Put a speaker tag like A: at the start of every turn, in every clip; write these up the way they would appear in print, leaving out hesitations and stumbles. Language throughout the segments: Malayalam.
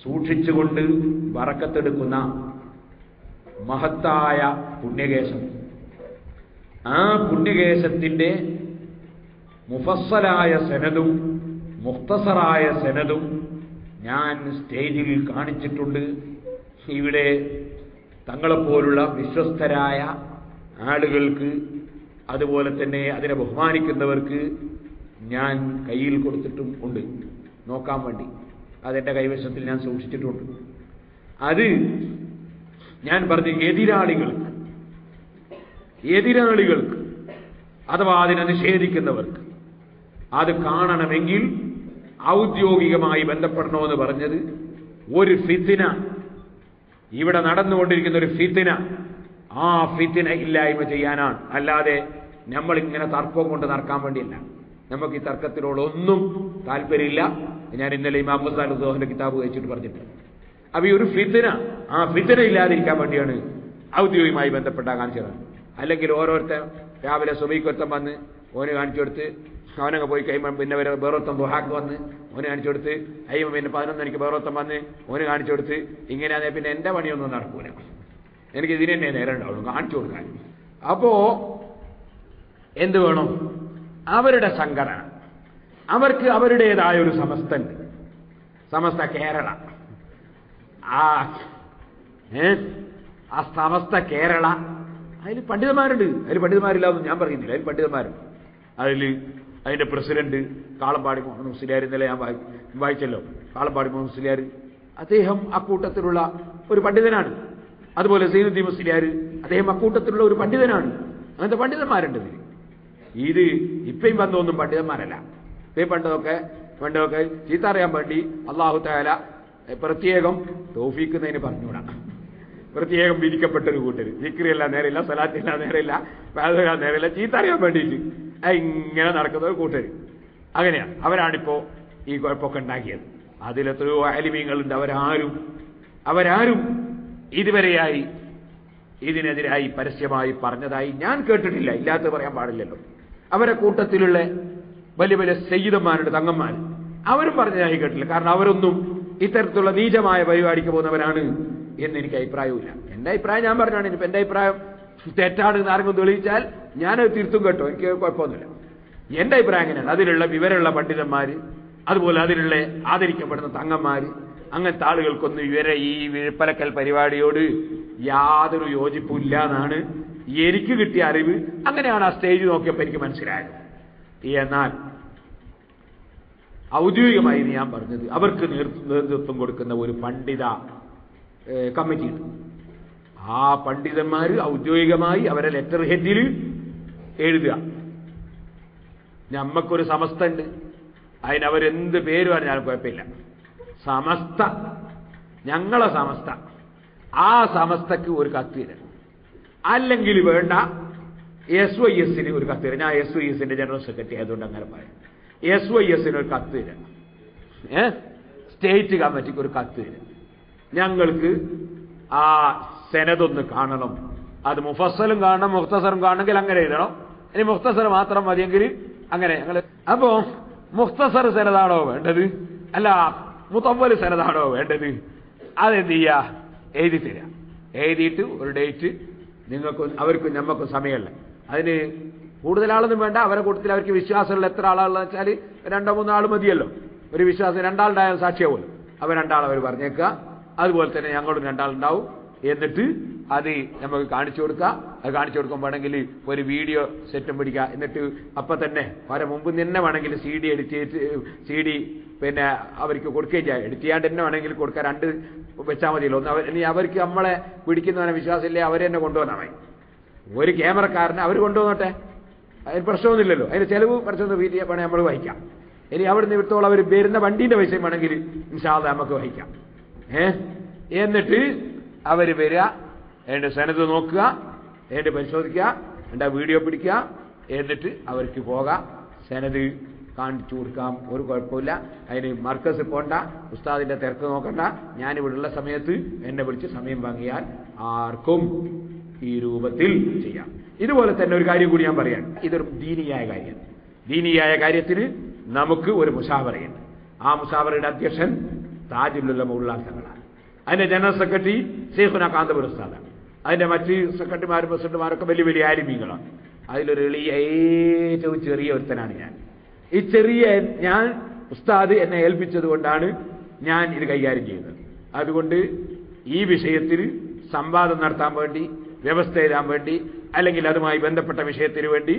A: സൂക്ഷിച്ചുകൊണ്ട് ബറക്കത്തെടുക്കുന്ന മഹത്തായ പുണ്യകേശം. ആ പുണ്യകേശത്തിന്റെ മുഫസ്സലായ സനദും മുഖ്തസറായ സനദും ഞാൻ സ്റ്റേജിൽ കാണിച്ചിട്ടുണ്ട്. ഇവിടെ തങ്ങളെപ്പോലുള്ള വിശ്വസ്തരായ ആളുകൾക്ക്, അതുപോലെ തന്നെ അതിനെ ബഹുമാനിക്കുന്നവർക്ക് ഞാൻ കയ്യിൽ കൊടുത്തിട്ടും ഉണ്ട്, നോക്കാൻ വേണ്ടി. അതെൻ്റെ കൈവശത്തിൽ ഞാൻ സൂക്ഷിച്ചിട്ടുണ്ട്. അത് ഞാൻ പറഞ്ഞ എതിരാളികൾക്ക് അഥവാ അതിനെ നിഷേധിക്കുന്നവർക്ക് അത് കാണണമെങ്കിൽ ഔദ്യോഗികമായി ബന്ധപ്പെടണമെന്ന് പറഞ്ഞത് ഒരു ഫിത്ന, ഇവിടെ നടന്നുകൊണ്ടിരിക്കുന്ന ഒരു ഫിത്ന, ആ ഫിത്ന ഇല്ലായ്മ ചെയ്യാനാണ്. അല്ലാതെ നമ്മളിങ്ങനെ തർക്കം കൊണ്ട് നടക്കാൻ വേണ്ടിയല്ല. നമുക്ക് ഈ തർക്കത്തിനോടൊന്നും താല്പര്യമില്ല. ഞാൻ ഇന്നലെ ഇമാം ഗസാലി ദോഹന്റെ കിതാബ് വായിച്ചിട്ട് പറഞ്ഞിട്ടുണ്ട്. അപ്പൊ ഈ ഒരു ഫിത്ന, ആ ഫിത്ന ഇല്ലാതിരിക്കാൻ വേണ്ടിയാണ് ഔദ്യോഗികമായി ബന്ധപ്പെട്ട കാണിച്ചത്. അല്ലെങ്കിൽ ഓരോരുത്തർ രാവിലെ സുബഹിക്കൊരുത്തം വന്ന് ഓന് കാണിച്ചു കൊടുത്ത് അവനങ്ങ് പോയി കഴിയുമ്പോൾ പിന്നെ വേറൊരുത്തം ദുഹാക്ക് വന്ന് ഓന് കാണിച്ചു കൊടുത്ത് അയ്യോ പിന്നെ 11 മണിക്ക് വേറൊരുത്തം വന്ന് ഓന് കാണിച്ചു കൊടുത്ത് ഇങ്ങനെയാണെ പിന്നെ എന്റെ പണിയൊന്നും നടക്കൂല. എനിക്ക് ഇതിന് തന്നെ നേരം ഉണ്ടാവുള്ളൂ കാണിച്ചു കൊടുക്കാൻ. അപ്പോ എന്ത് വേണം? അവരുടെ സംഘടന, അവർക്ക് അവരുടേതായ ഒരു സമസ്തണ്ട്, സമസ്ത കേരള. ആ സമസ്ത കേരള, അതിൽ പണ്ഡിതന്മാരുണ്ട്. അതിൽ പണ്ഡിതന്മാരില്ലാതൊന്നും ഞാൻ പറയുന്നില്ല. അതിൽ പണ്ഡിതന്മാരുണ്ട്. അതിന്റെ പ്രസിഡന്റ് കാളമ്പാടി മുഹമ്മദ് മുസ്ലിയാർ, ഇന്നലെ ഞാൻ വായിച്ചല്ലോ, കാളമ്പാടി മുഹമ്മദ് മുസ്ലിയാർ, അദ്ദേഹം അക്കൂട്ടത്തിലുള്ള ഒരു പണ്ഡിതനാണ്. അതുപോലെ സൈനുദ്ദീൻ മുസ്ലിയാർ, അദ്ദേഹം അക്കൂട്ടത്തിലുള്ള ഒരു പണ്ഡിതനാണ്. അങ്ങനത്തെ പണ്ഡിതന്മാരുണ്ട് ഇതിൽ. ഇത് ഇപ്പയും ബന്ധമൊന്നും പണ്ഡിതന്മാരല്ല. ഇപ്പയും പണ്ടൊക്കെ ചീത്ത അറിയാൻ വേണ്ടി അള്ളാഹു തആല പ്രത്യേകം തൗഫീഖിനതിന് പറഞ്ഞുകൂടാ. പ്രത്യേകം വിധിക്കപ്പെട്ടൊരു കൂട്ടര്, ദിക്റിയല്ല നേരെയില്ല, സലാത്തില്ല നേരെയില്ല, വേദന നേരെയില്ല, ചീത്ത അറിയാൻ വേണ്ടിയിട്ട് ഇങ്ങനെ നടക്കുന്ന ഒരു കൂട്ടര്. അങ്ങനെയാണ്. അവരാണിപ്പോ ഈ കുഴപ്പമൊക്കെ ഉണ്ടാക്കിയത്. അതിലെത്രയോ ആലിമീങ്ങളുണ്ട്. അവരാരും ഇതുവരെയായി ഇതിനെതിരായി പരസ്യമായി പറഞ്ഞതായി ഞാൻ കേട്ടിട്ടില്ല. ഇല്ലാത്ത പറയാൻ പാടില്ലല്ലോ. അവരെ കൂട്ടത്തിലുള്ള വലിയ വലിയ സയ്യിദന്മാരുണ്ട്, തങ്ങന്മാർ, അവരും പറഞ്ഞതായി കേട്ടില്ല. കാരണം അവരൊന്നും ഇത്തരത്തിലുള്ള നീചമായ പരിപാടിക്ക് പോകുന്നവരാണ് എന്ന് എനിക്ക് അഭിപ്രായമില്ല. എന്റെ അഭിപ്രായം ഞാൻ പറഞ്ഞാണ്. ഇനിയിപ്പോൾ എന്റെ അഭിപ്രായം തെറ്റാണെന്ന് ആരെങ്കിലും തെളിയിച്ചാൽ ഞാനത് തിരുത്തും കേട്ടോ, എനിക്ക് കുഴപ്പമൊന്നുമില്ല. എന്റെ അഭിപ്രായം എങ്ങനെയാണ്? അതിലുള്ള വിവരമുള്ള പണ്ഡിതന്മാര്, അതുപോലെ അതിലുള്ള ആദരിക്കപ്പെടുന്ന തങ്ങന്മാര്, അങ്ങനത്തെ ആളുകൾക്കൊന്നും ഇവരെ ഈ വിഴുപ്പലക്കൽ പരിപാടിയോട് യാതൊരു യോജിപ്പില്ല എന്നാണ് എനിക്ക് കിട്ടിയ അറിവ്. അങ്ങനെയാണ് ആ സ്റ്റേജ് നോക്കിയപ്പോൾ എനിക്ക് മനസ്സിലായത്. എന്നാൽ ഔദ്യോഗികമായി ഞാൻ പറഞ്ഞത്, അവർക്ക് നേതൃത്വം കൊടുക്കുന്ന ഒരു പണ്ഡിത കമ്മിറ്റി ഉണ്ട്. ആ പണ്ഡിതന്മാര് ഔദ്യോഗികമായി അവരെ ലെറ്റർ ഹെഡിൽ എഴുതുക, നമ്മക്കൊരു സമസ്ത ഉണ്ട്, അതിനവരെന്ത് പേര് പറഞ്ഞാലും കുഴപ്പമില്ല, സമസ്ത, ഞങ്ങളെ സമസ്ത, ആ സമസ്തക്ക് ഒരു കത്ത് തരാം. അല്ലെങ്കിൽ വേണ്ട SYS ഒരു കത്ത് തരാം. ഞാൻ SYS ജനറൽ സെക്രട്ടറി ആയതുകൊണ്ട് അങ്ങനെ പറയാം. SYS ഒരു കത്ത് തരാം, സ്റ്റേറ്റ് കമ്മിറ്റിക്ക് ഒരു കത്ത് തരാം. ഞങ്ങൾക്ക് ആ സെനതൊന്ന് കാണണം. അത് മുഫസ്സലും കാണണം, മുഖ്തസറും കാണണമെങ്കിൽ അങ്ങനെ എഴുതണം. ഇനി മുഖ്തസർ മാത്രം മതിയെങ്കിൽ അങ്ങനെ ഞങ്ങൾ. അപ്പോ മുഖ്തസർ സെനതാണോ വേണ്ടത്, അല്ല മുതവ്വൽ സെനതാണോ വേണ്ടത്? അതെന്ത് ചെയ്യുക? എഴുതി തരാം. എഴുതിയിട്ട് ഒരു ഡേറ്റ് നിങ്ങൾക്കും അവർക്കും ഞമ്മക്കും സമയമല്ല. അതിന് കൂടുതൽ ആളൊന്നും വേണ്ട. അവരെ കൂട്ടത്തിൽ അവർക്ക് വിശ്വാസമുള്ള എത്ര ആളാണെന്ന് വെച്ചാൽ 2-3 ആൾ മതിയല്ലോ. ഒരു വിശ്വാസം 2 ആളുണ്ടായാൽ സാക്ഷിയാവുമല്ലോ. അവർ 2 ആൾ അവർ പറഞ്ഞേക്കുക. അതുപോലെ തന്നെ ഞങ്ങളും 2 ആളുണ്ടാവും. എന്നിട്ട് അത് നമുക്ക് കാണിച്ചു കൊടുക്കുക. അത് കാണിച്ചു കൊടുക്കുമ്പോൾ വേണമെങ്കിൽ ഒരു വീഡിയോ സെറ്റും പിടിക്കുക. എന്നിട്ട് അപ്പം തന്നെ അവരെ മുമ്പ് തന്നെ വേണമെങ്കിൽ CD എഡിറ്റ് ചെയ്തിട്ട് CD പിന്നെ അവർക്ക് കൊടുക്കുകയും ചെയ്യാം. എഡിറ്റ് ചെയ്യാണ്ട് തന്നെ വേണമെങ്കിൽ കൊടുക്കാൻ 2 വെച്ചാൽ മതിയല്ലോ. ഇനി അവർക്ക് നമ്മളെ പിടിക്കുന്നവനെ വിശ്വാസമില്ലേ, അവരെ തന്നെ കൊണ്ടുവന്നാൽ മതി. ഒരു ക്യാമറക്കാരനെ അവർ കൊണ്ടുവന്നോട്ടെ, അതിന് പ്രശ്നമൊന്നുമില്ലല്ലോ. അതിന് ചെലവ് കുറച്ചൊന്ന് വീട്ടിൽ വേണമെങ്കിൽ നമ്മൾ വഹിക്കാം. ഇനി അവിടെ നിന്ന് വിട്ടോളം അവർ വരുന്ന വണ്ടീൻ്റെ പൈസ വേണമെങ്കിൽ ഇൻഷാ അല്ലാഹ് നമുക്ക് വഹിക്കാം. എന്നിട്ട് അവർ വരിക, എൻ്റെ സനത് നോക്കുക, എൻ്റെ പരിശോധിക്കുക, എൻ്റെ വീഡിയോ പിടിക്കുക, എന്നിട്ട് അവർക്ക് പോകാം, സനത് കാണിച്ചു കൊടുക്കാം. ഒരു കുഴപ്പമില്ല. അതിന് മർക്കസ് പോണ്ട, ഉസ്താദിന്റെ തിരക്ക് നോക്കണ്ട. ഞാനിവിടെയുള്ള സമയത്ത് എന്നെ വിളിച്ച് സമയം വാങ്ങിയാൽ ആർക്കും ഈ രൂപത്തിൽ ചെയ്യാം. ഇതുപോലെ തന്നെ ഒരു കാര്യം കൂടി ഞാൻ പറയാം. ഇതൊരു ദീനിയായ കാര്യം. ദീനിയായ കാര്യത്തിന് നമുക്ക് ഒരു മുശാവറയുണ്ട്. ആ മുശാവറയുടെ അധ്യക്ഷൻ താജുലുള്ള ഉള്ളാസങ്ങളാണ്. അതിന്റെ ജനറൽ സെക്രട്ടറി ശൈഖുന കാന്തപുര ഉസ്താദാണ്. അതിന്റെ മറ്റ് സെക്രട്ടറിമാരും പ്രസിഡന്റുമാരൊക്കെ വലിയ വലിയ ആലിമീങ്ങളാണ്. അതിലൊരു എളിയ ഏറ്റവും ചെറിയ ഒരുത്തനാണ് ഞാൻ. ഈ ചെറിയ ഞാൻ ഉസ്താദ് എന്നെ ഏൽപ്പിച്ചത് കൊണ്ടാണ് ഞാൻ ഇത് കൈകാര്യം ചെയ്യുന്നത്. അതുകൊണ്ട് ഈ വിഷയത്തിൽ സംവാദം നടത്താൻ വേണ്ടി, വ്യവസ്ഥ എഴുതാൻ വേണ്ടി, അല്ലെങ്കിൽ അതുമായി ബന്ധപ്പെട്ട വിഷയത്തിന് വേണ്ടി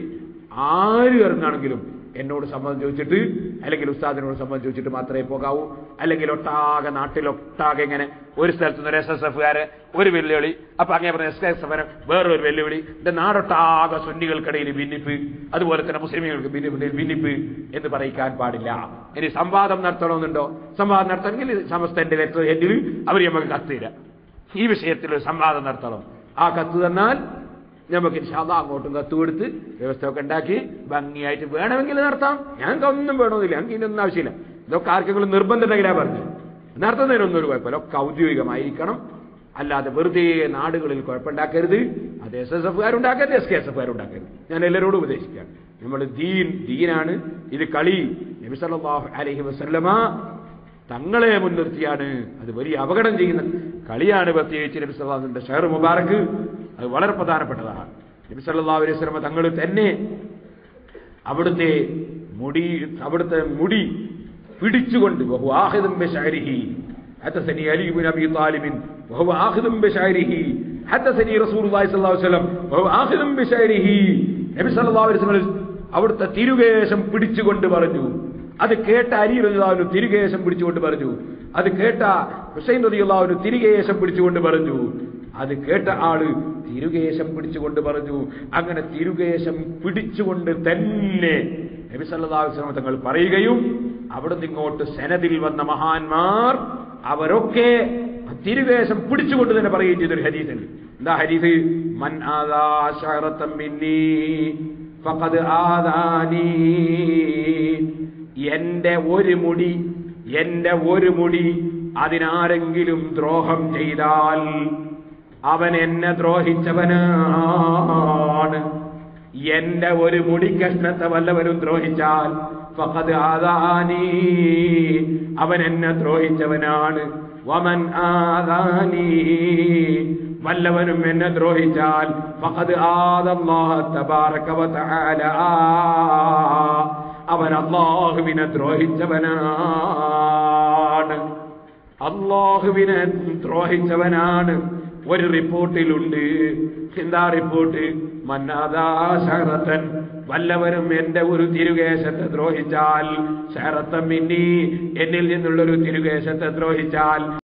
A: ആര് ഇറങ്ങാണെങ്കിലും എന്നോട് സമ്മതം ചോദിച്ചിട്ട്, അല്ലെങ്കിൽ ഉസ്താദിനോട് സമ്മതം ചോദിച്ചിട്ട് മാത്രമേ പോകാവൂ. അല്ലെങ്കിൽ ഒട്ടാകെ നാട്ടിലൊട്ടാകെ ഇങ്ങനെ ഒരു സ്ഥലത്ത് നിന്ന് ഒരു SSF-കാരെ ഒരു വെല്ലുവിളി, അപ്പൊ അങ്ങനെ പറഞ്ഞ SSF വേറൊരു വെല്ലുവിളി, എന്റെ നാടൊട്ടാകെ സുന്നികൾക്കിടയിൽ ഭിന്നിപ്പ്, അതുപോലെ തന്നെ മുസ്ലിമുകൾക്ക് ഭിന്നിപ്പ് എന്ന് പറയിക്കാൻ പാടില്ല. ഇനി സംവാദം നടത്തണമെന്നുണ്ടോ? സംവാദം നടത്തണമെങ്കിൽ സമസ്തന്റെ ലെറ്റർ ഹെഡിൽ അവർ നമുക്ക് കത്ത് തരാം. ഈ വിഷയത്തിൽ ഒരു സംവാദം നടത്തണം. ആ കത്ത് തന്നാൽ നമുക്ക് ഇൻഷാ അല്ലാഹ് അങ്ങോട്ടും കത്ത് കൊടുത്ത് വ്യവസ്ഥയൊക്കെ ഉണ്ടാക്കി ഭംഗിയായിട്ട് വേണമെങ്കിൽ നടത്താം. ഞങ്ങൾക്ക് ഒന്നും വേണമെന്നില്ല, ഞങ്ങൾക്ക് ഇതിനൊന്നും ആവശ്യമില്ല. ഇതൊക്കെ ആർക്കെങ്കിലും നിർബന്ധം ഉണ്ടെങ്കിലാണ് പറഞ്ഞത്. നടത്തുന്നതിനൊന്നും ഒരു കുഴപ്പമില്ല. ഒക്കെ ഔദ്യോഗികമായിരിക്കണം. അല്ലാതെ വെറുതെ നാടുകളിൽ കുഴപ്പമുണ്ടാക്കരുത്. അത് SSF-കാരുണ്ടാക്കരുത്, SKSF-കാരുണ്ടാക്കരുത്. ഞാൻ എല്ലാവരോടും ഉപദേശിക്കാം. നമ്മൾ ദീനാണ്, ഇത് കളി. നബി സല്ലല്ലാഹു അലൈഹി വസല്ലമ തങ്ങളെ മുൻനിർത്തിയാണ്. അത് വലിയ അപകടം ചെയ്യുന്ന കളിയാണ്. പ്രത്യേകിച്ച് നബി സല്ലല്ലാഹു അലൈഹി വസല്ലമയുടെ ഷഹർ മുബാറക്ക് അത് വളരെ പ്രധാനപ്പെട്ടതാണ്. നബി സല്ലല്ലാഹു അലൈഹി വസല്ലമ തങ്ങൾ തന്നെ അവിടുത്തെ മുടി പിടിച്ചുകൊണ്ട് വഹു ആഖിദുൻ ബിശഅരിഹി ഹദസനി അലി ഇബ്നു അബി ത്വാലിബ് വഹു ആഖിദുൻ ബിശഅരിഹി ഹദസനി റസൂലുള്ളാഹി സ്വല്ലല്ലാഹു അലൈഹി വസല്ലം വഹു ആഖിദുൻ ബിശഅരിഹി. നബി സല്ലല്ലാഹു അലൈഹി വസല്ലം അവിടുത്തെ തിരുകേശം പിടിച്ചുകൊണ്ട് പറഞ്ഞു. അത് കേട്ട അലി റളിയല്ലാഹു അൻഹു തിരുകേശം പിടിച്ചുകൊണ്ട് പറഞ്ഞു. അത് കേട്ട ഹുസൈൻ റളിയല്ലാഹു അൻഹു തിരുകേശം പിടിച്ചുകൊണ്ട് പറഞ്ഞു. അത് കേട്ട ആള് തിരുകേശം പിടിച്ചുകൊണ്ട് പറഞ്ഞു. അങ്ങനെ തിരുകേശം പിടിച്ചുകൊണ്ട് തന്നെ നബി സല്ലല്ലാഹു അലൈഹി വസല്ലം തങ്ങൾ പറയുകയും അവിടുന്ന് ഇങ്ങോട്ട് സനദിൽ വന്ന മഹാന്മാർ അവരൊക്കെ തിരുകേശം പിടിച്ചുകൊണ്ട് തന്നെ പറയുകയും ചെയ്തൊരു ഹദീസിൽ. എന്താ ഹദീസ്? മൻ ആദാ ശഅറതൻ മിന്നി ഫഖദ് ആദാനി. എന്റെ ഒരു മുടി അതിനാരെങ്കിലും ദ്രോഹം ചെയ്താൽ അവൻ എന്നെ ദ്രോഹിച്ചവനാണ്. എന്റെ ഒരു മുടി കഷ്ണത്തെ വല്ലവരും ദ്രോഹിച്ചാൽ ഫഖദ് ആദാനി, അവൻ എന്നെ ദ്രോഹിച്ചവനാണ്. വമൻ ആദാനി, വല്ലവനും എന്നെ ദ്രോഹിച്ചാൽ ഫഖദ് ആദല്ലാഹ തബാറക വതആല, അവൻ അല്ലാഹുവിനെ ദ്രോഹിച്ചവനാണ്. അല്ലാഹുവിനെ ദ്രോഹിച്ചവനാണ്. ഒരു റിപ്പോർട്ടിലുണ്ട്. എന്താ റിപ്പോർട്ട്? മന്നാദാ ശഅറതൻ, വല്ലവരും എന്റെ ഒരു തിരുകേശത്തെ ദ്രോഹിച്ചാൽ, ശഅറതൻ മിന്നി, എന്നിൽ നിന്നുള്ളൊരു തിരുകേശത്തെ ദ്രോഹിച്ചാൽ